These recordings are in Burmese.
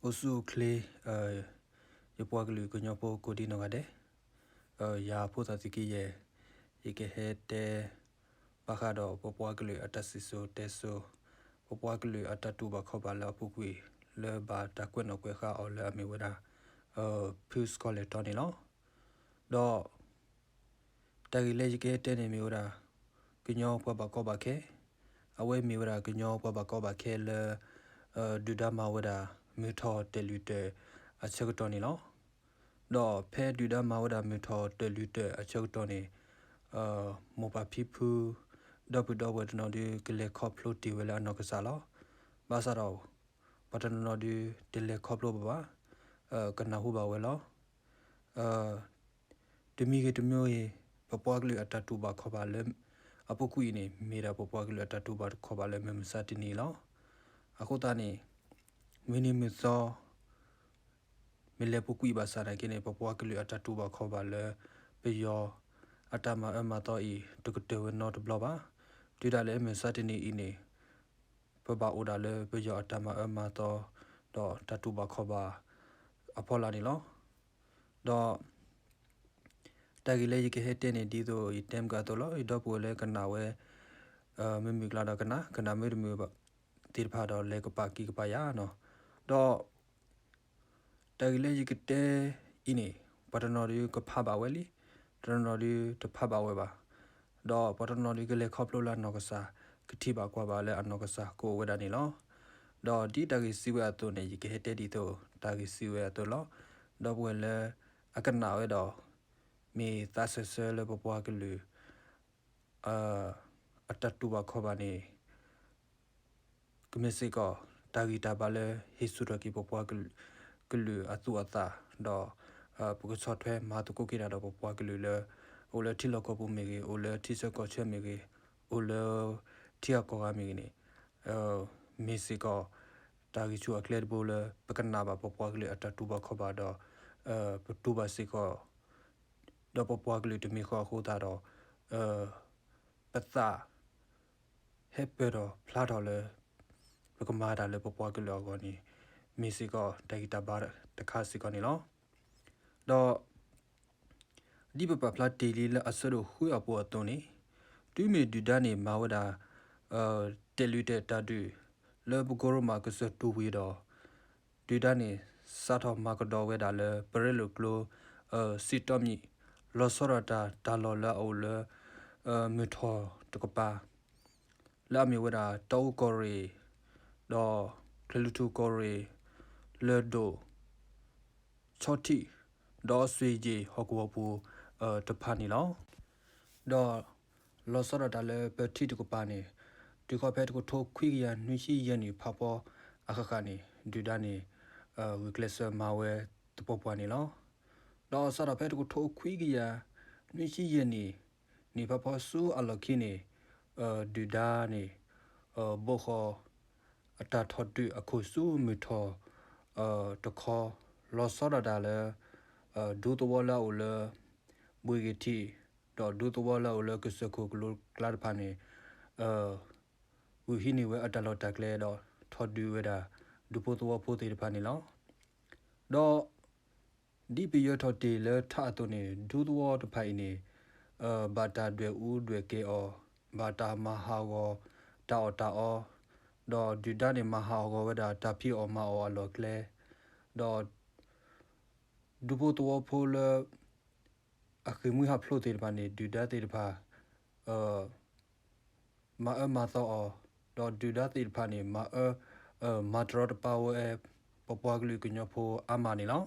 osu kle yopwa glu kunyopo kodi no gade ya pota tiki ye yeke hete pakado popwa glu atasiso teso popwa glu atatu ba khoba la pukwi le ba ta kweno kwe kha o le ame weda pus kole toni lo do tagile yeke te ne mi weda kunyo kwa ba ko ba ke awe mi weda kunyo kwa ba ko ba ke le duda ma weda mi tho telute a chegtoni lo do phe duda ma weda mi tho telute a chegtoni mo pa phipu do bu do wed no di kle khoplo ti wela no ka sa lo ba sa do patan no di tele khoplo ba kana hu ba we lo demi ke demyo ye popwa glu atatu ba kho ba le apokui ni mera popwa glu atatu ba kho ba le mem sa ti ni lo akota ni mini mi so mele pokui ba sa na ke ne popwa glu atatu ba kho ba le pe yo atama ama to I to te we not blo ba tu da le mem sa ti ni I ni pa ba o da le pe yo atama ama to do tatu ba kho ba apola ni lo do tagile yeke hete ne di do item ga to lo I do po le kana we mimi kla da kana me me ba tir pha do le ko pa ki pa ya no do tagile yeke te ini patano ri ko pha ba we li patano ri to pha ba we ba do patano ri ke le khoplo la no ka sa kthi ba kwa ba le ano ka sa ko we da ni lo do di tagi si we to ne yeke hete di to tagi si we to lo do po le akana we do mi ta se le popwa ke lu atatu ba kho ba ni kmesi ko tagi ta ba le hisura ki popwa ke lu atu ata do pu ko chot thwe ma to ko ki da do popwa ke lu le o le thi lo ko pu me ge o le thi se ko che me ge o le thi ko ga me ge ni mesi ko tagi chu aklet bo le pakana ba popwa ke lu atatu ba kho ba do tu ba se ko do popwa ke lu to me kho kho ta do pata hepero plado le pekama da le popwa ke lo ko ni mesi ko tagi ta ba ta kha si ko ni lo do di pa pla te li le asero hu ya po to ni tu me du da ni ma wada telute ta du le bu goro ma ko so tu wi do du da ni sa tho ma ko do we da le pre lo klo si to mi lo so ra ta lo la o le mi tho to ko pa la mi wada to ko re do klutu ko re le do choti do swe ji hokwo pu to pha ni lo do lo so ra ta le pe thi to ko pa ni tu ko phe to ko tho khwi ya nwi shi ye ni pha po akha ni du da ni weakness ma we to po pa ni lo do sa ra phe to ko tho khwi ya nwi shi ye ni pha po su a lo ki ni du da ni bo kho ata tho du a khu su mi tho to kho lo so ra da le du to la o le bui ge ti do du to la o le ke se ko kla pha ni u hi ni we ata lo ta kle do tho du we da du po to po te pha ni lo do di pi yo tho te le tha to ni du to to phai ni ba ta de u de ke o ba ta ma ha go ta o do du da ni ma ha go we da ta phi o ma o lo kle do du po to po le a khi mu ha phlo te ba ni du da te pha ma to o do du da te pha ni ma tro de pa we popwa glu ku nyo pho ama ni lo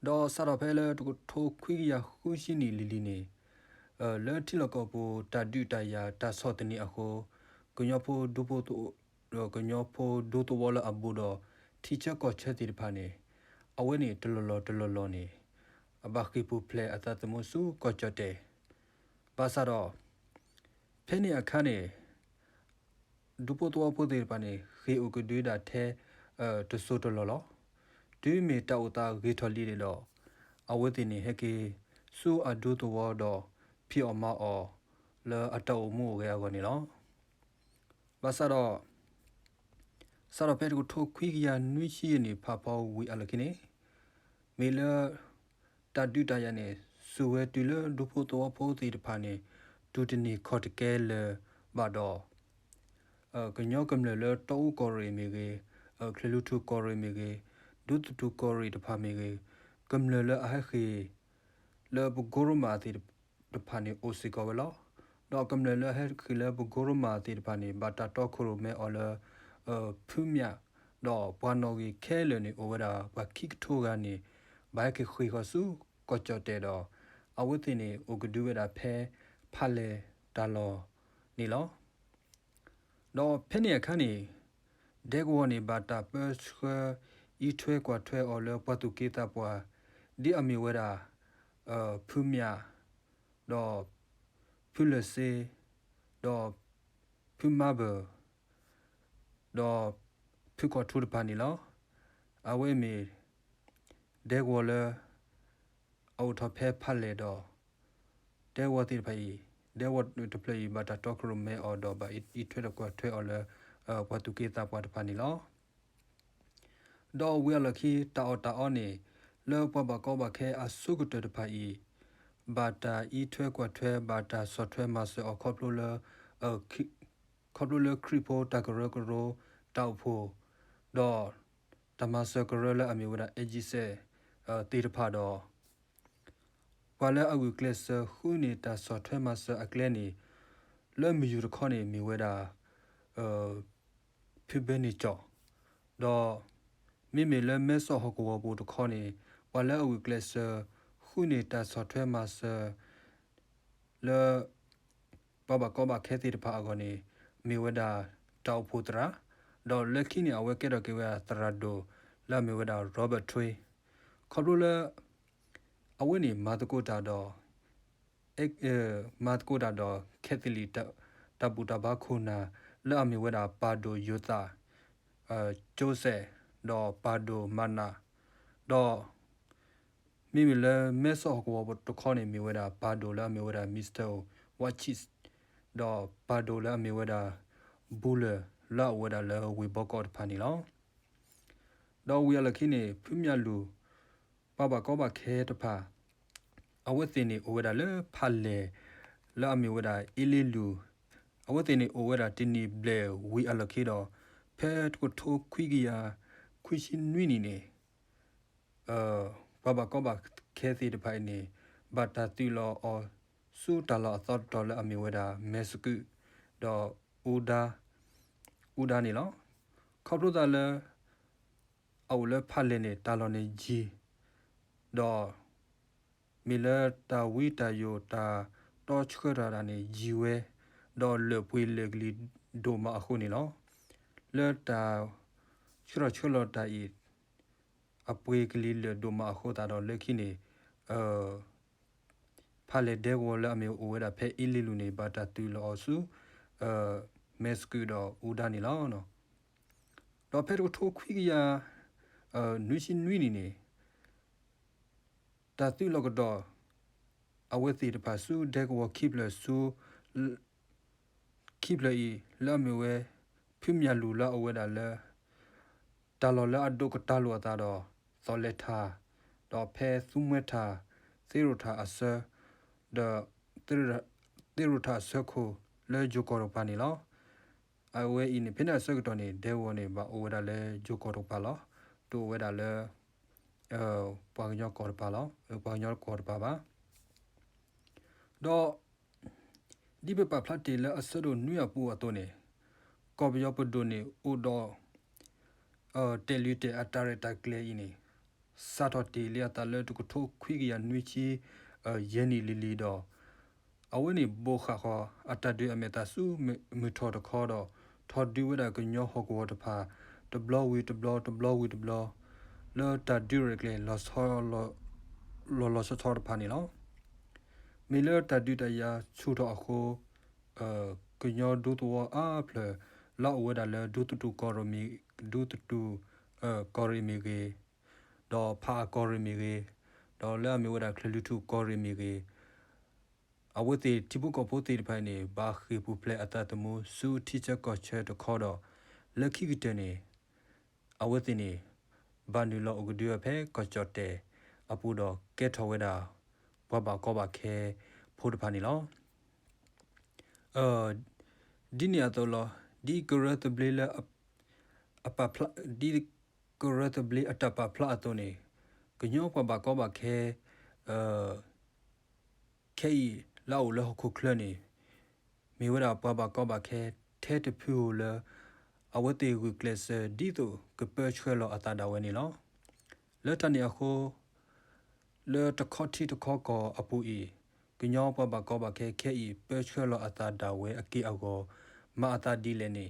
do sa ro phe le to tho khwi ya khu shi ni li ni le thi lo ko po ta du ta ya ta so te ni a kho ku nyo pho du po to ku nyo pho du to wo la abu do thi che ko che ti pha ni a we ni to lo ni a ba khi pu ple a ta te mo su ko cho te ba sa ro phe ni a kha ni du po to po te pa ni khi u ku du da the to so to lo du me ta u ta ge tho li de lo a we ti ni he ke su a du to wo do phi o ma o le a to mu ge go ni lo ba sa ro စာတော့ဖဲကိုထိုခွေကရနွိရှိနေဖဖောဝီအလကိနေမေလတဒူတရနေစူဝဲတူလဒူဖို့တော့ဖို့တီတဖာနေဒူတနီခေါ်တကဲလဘာတော့ကညောကမလလတောကောရီမီကေခလလူတူကောရီမီကေဒူတူကောရီတဖာမီကေကမလလအဟခေလဘဂိုရမာတီတဖာနေအိုစီကောဝလောတော့ကမလလဟခေလဘဂိုရမာတီတဖာနေဘာတာတော့ခရိုမဲအော်လဖူးမြတော့ဘွာနော်ကြီးခဲလနေအိုဝဒါဘခိကထိုကနေဘိုက်ခေခွေခဆူကောချတဲ့တော့အဝတ်တင်နေအိုကဒူဝဒါဖဲဖလဲဒါလောနေလောတော့ဖဲနေခါနေဒေဂဝနေဘာတာပတ်စခဤထွဲကွာထွဲအော်လပတ်တူကေတာပွာဒီအမီဝဒါဖူးမြတော့ဖူလစေတော့ဖူးမဘတော့ဖူးကောထူတပါနေလောအဝဲမီဒေဂဝလအော်ထဖဲဖလဲတော့ဒေဝတိဖိုင်ဒေဝတပလီဘာတာတော့ခရမဲအော်တော့ဘာဤထွဲတော့ကွာထွဲအော်လပတ်တူကေတာပွာတပါနေလောတော့ဝဲလခီတာအော်နေလောပပကောဘခဲအဆုကတတဖိုင်ဘာတာဤထွဲကွာထွဲဘာတာဆော့ထွဲမဆောခေါပလိုလခေါပလိုလခရီပိုတာဂရဂရိုတောက်ဖို့တော့တမဆော့ဂရလအမီဝဒအဂျီဆဲတေတဖာတော့ဝါလအဝီကလစ်ခုနေတာဆော့ထွဲမဆောအကလဲနေလဲမီယူရခေါနေမီဝဲတာဖိဘနီချောတော့မိမိလဲမဲဆော့ဟကောဘူတခေါနေဝါလအဝီကလစ်ခုနေတာဆော့ထွဲမဆောလဲပပကောဘခဲတီတဖာကောနေမီဝဒတောက်ဖို့တရာတော့လက်ခိနေအဝဲကဲတော့ကေဝတရာဒိုလာမီဝဒရောဘတ်ထွေခေါ်လို့လဲအဝဲနေမာတကိုတာတော့မာတကိုတာတော့ကက်သလီတပူတဘာခုနာလာမီဝဒပါဒိုယူတာဂျိုဆဲတော့ပါဒိုမနာတော့မိမလဲမဲဆော့ကောဘတခေါနေမီဝဒပါဒိုလာမီဝဒမစ္စတာဝါချစ်တော့ပါဒိုလာမီဝဒဘူလလာဝဒလာဝီဘောကော့ဖာနီလောတော့ဝီလခိနေဖူးမြလူပပကောဘခဲတဖာအဝတ်တင်နေအိုဝဒလဖာလေလာမီဝဒအီလီလူအဝတ်တင်နေအိုဝဒတင်နီဘလေဝီအလခိတော့ဖဲတကိုထိုခွီကီယာခွီရှင်နွီနီနေပပကောဘခဲစီတဖိုင်နေဘတ်တာတီလောအောစူတလာသောဒေါ်လာအမီဝဒမဲစကုတော့ဦးဒါနေလောခေါပလိုတာလဲအော်လဲဖတ်လဲနေတာလောနေကြီးတော့မီလာတာဝီတာယိုတာတော့ချခရတာနေဂျီဝဲတော့လေပွေလေဂလီဒိုမအခုနေလောလဲတာချရတာဤအပွေကလီလေဒိုမအခုတာတော့လက်ခိနေဖာလေဒေဝလာမေအိုဝဲတာဖဲအီလီလူနေဘာတာတူလောဆူမဲစကူတော့ဦးဒါနေလောနော်တော့ဖဲတော့ထိုခွီကရနွီရှင်နွီနေတာတူလောကတော့အဝဲစီတပါဆူဒေကဝခိပလဆူခိပလီလာမေဝဲဖိမြလူလာအဝဲတာလဲတာလောလာအဒုကတာလောတာတော့သောလက်ထာတော့ဖဲစုမွေထာစေရထာအဆာတော့တေရထာဆခုလဲဂျိုကောရပါနေလောအဝဲအင်းဖိနာဆကတော့နေဒေဝနေဘာအဝဲတာလဲဂျိုကောရပါလောတူဝဲတာလဲပွားညောကောရပါလောပွားညောကောရပါပါတော့ဒီပပဖlat le asero nuya pu atone ko byo podo ne odo telute atare ta kle ini sato te le ta le to ko khwi ya nwi chi yeni lili do aweni bo kha kho atade ameta su mi tho to kho do tho di weda ko nyo ho ko to pha to blow with to blow le ta directly lost ho lo so tho to pha ni loမီလတာဒူတယာချူတော့အခုကညောဒူတောအဖလလောက်ဝဒါလဒူတူကောရမီဒူတူကောရမီကေဒေါ်ဖာကောရမီကေဒေါ်လာမီဝဒါခလူတူကောရမီကေအဝတိတိပုကပိုတိဖိုင်နေဘာခိပူဖလက်အတတမှုစူတီချကောချဲတခေါ်တော့လက်ခိကတနေ အဝတ်တင်နေဘာနူလောအကဒူဖဲကချတ်တဲအပူတော့ကဲထော်ဝဲတာဘွားပါကောပါခဲဖို့တဖာနေလောဒီနေတော့လောဒီကရတဘလအပပဒီကရတဘလအတပပလာတော့နေကညောပပါကောပါခဲခဲလောက်လောခုခလနေမေဝရာပပါကောပါခဲထဲတဖူလအဝတေကူကလစဒီတိုကပချွဲလောအတာဒါဝဲနေလောလက်တနေအခုလေတခေါတီတခေါကောအပူဤကညောပပကောပါခဲခဲဤပချွဲလောအတာဒါဝဲအကေအောကိုမာအတာဒီလေနေ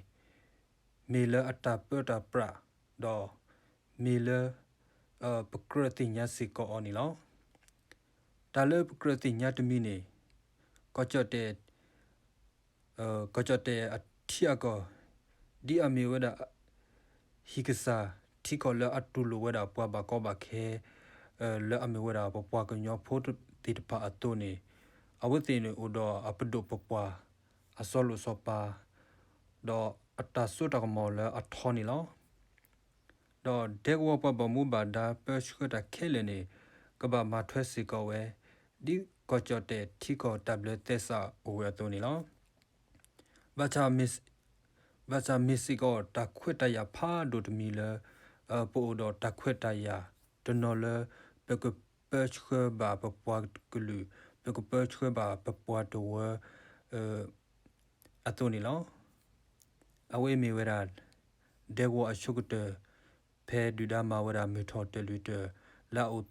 မေလအတာပတာပရာဒေါ်မေလပကရတိညာစီကောအနီလောဒါလပကရတိညာတမီနေကောချတဲ့ကောချတဲ့အထီအကောဒီအမီဝဒဟိကစာတီကောလအတူလဝဒပွားပါကောပါခဲလဲအမီဝဒပွားကညောဖို့တိတပါအတုနေအဝတိနေဥဒအပဒုပပွားအစောလုစောပါဒေါ်အတဆုတကမောလအထောနီလောဒေါ်ဒေဝပပမူဘာဒါပရှုတခဲလနေကဘာမထွဲစီကောဝဲဒီကောချတဲ့တီကောတဘလက်သက်စာအိုဝဲတုန်နီလောဘာချာမစ်စီကောတခွတ်တရဖာဒိုတမီလပိုဒတခွတ်တရတနော်လပကပချခဘာပပွားကလူပကပချခဘာပပွားတော့အတုန်နီလောအဝေးမီဝရဒေဝအရှုကတဖဲဒူဒါမဝရမီထော်တလူတလာအို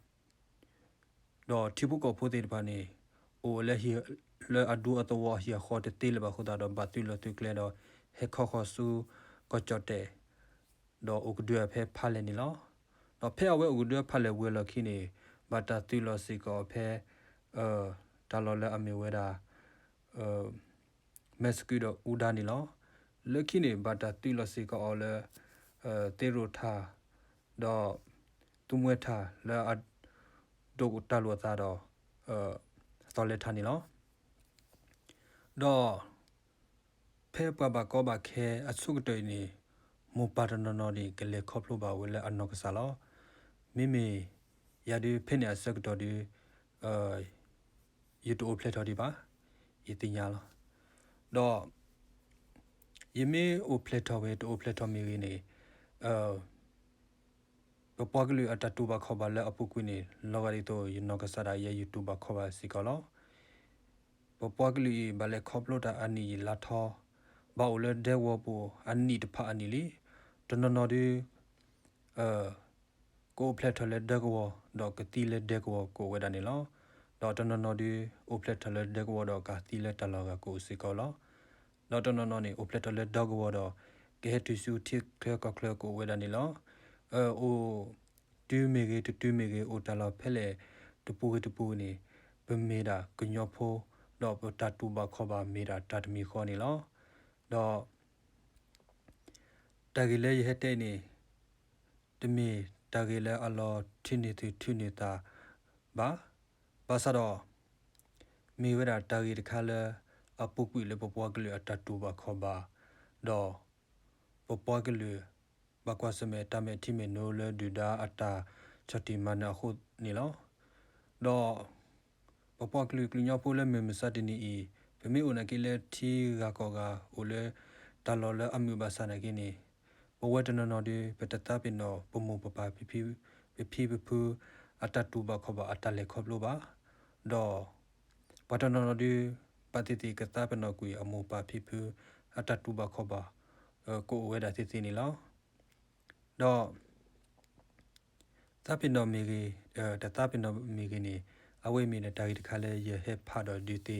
တော့တိပုကောဖိုတေပါနေအိုလဲဟီလဲအဒူအတော်ဟီခေါ်တဲ့တေလဘခုဒါတော့ဘတ်တူလတူကလဲတော့ဟက်ခေါဆူကောချတဲ့တော့ဥကဒွေဖဲဖာလဲနေလောတော့ဖဲအဝဲဥကဒွေဖာလဲဝဲလခိနေဘတာတူလစီကောဖဲဒါလောလဲအမီဝဲတာမက်စကူတော့ဥဒါနေလောလခိနေဘတာတူလစီကောလဲတေရိုထာတော့သူမွေထာလဲအဒိုတလောသာတော့တော်လက်ထနေလောတော့ဖဲပပကောဘခဲအစုကတေနေမူပါတနနော်ဒီကလေခေါပလိုပါဝဲလဲအနောက်ကစားလောမိမိရဒီဖင်းနေအစကတော်ဒီယူတူပလက်တော်ဒီပါဤတင်ညာလောတော့ယမေအိုပလက်တော်ဝဲတူပလက်တော်မီရင်းနေပပကလူအတတူဘခေါ်ပါလဲအပုကွင်းနေလောကရီတော့ယနောက်ကစားရ YouTube ခေါ်ပါစီကောလောပပကလူဘလဲခေါပလိုတာအနီလာထောဘာလဲဒေဝပူအနီတဖာအနီလီတနနော်ဒီကိုပလက်ထလက်ဒေကောတော့ကတိလက်ဒေကောကိုဝဲတာနေလောတော့တနနော်ဒီအိုပလက်ထလက်ဒေကောတော့ကတိလက်တလောကကိုစီကောလောတော့တနနော်နေအိုပလက်ထလက်ဒေကောတော့ကဲတူစုတိကလကလကိုဝဲတာနေလောအိုတူမီကေအိုတလောဖဲလေတပူနေပမေတာကညောဖိုတော့တတူဘခေါ်ပါမေတာတတမီခေါ်နေလောတော့တကယ်လေရတဲ့နေတမီတကယ်လေအလောထင်းနေတာဘာသာတော့မေဝရတကယ်တခါလေအပုကွေလေပပွားကလေအတတူဘခေါ်ပါတော့ပပွားကလေဘကွာစမေတမေတိမေနိုလေဒူဒါအတာချတိမနာခုနေလောတော့ပပွားကလေကညောပိုလေမေမစတနီဤပမေအိုနကေလေတီဂါကောဂါအိုလေတလောလေအမြူဘာစနာကိနေဘဝတနနော်ဒီပတတပိနောပမုပပဖိဖူအတတူဘခဘအတလေခဘလိုပါတော့ပတနနော်ဒီပတိတိကတပနောကွေအမူပါဖိဖူအတတူဘခဘကိုဝဲတာတိတိနေလောတော့တပိနောမီကြီးတတပိနောမီကြီးနေအဝိမီနဲ့တာဂီတခါလဲရဟက်ဖာတော့ဒီတီ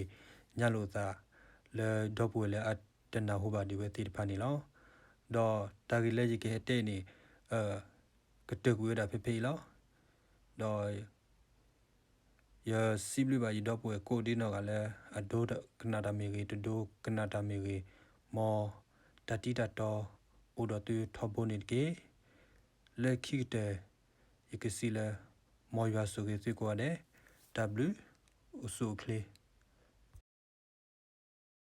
ညလို့သာလေတော့ပွေလဲအတနာဟိုပါဒီဝဲတီတဖာနေလောတော့တာဂီလဲကြီးကဲတဲ့နေကတကွေးတာဖေလောတော့ရစီဘလပါရတော့ပွေကိုဒီနော်ကလည်းအဒိုကနာဒါမီကြီးဒိုကနာဒါမီကြီးမောတတိတတော်ဥဒတူထဘုန်စ်ကေလက်ခိတဲ့ယကစီလဲမော်ရွာဆိုကေတီကွာတဲ့ W ဥစုကလေး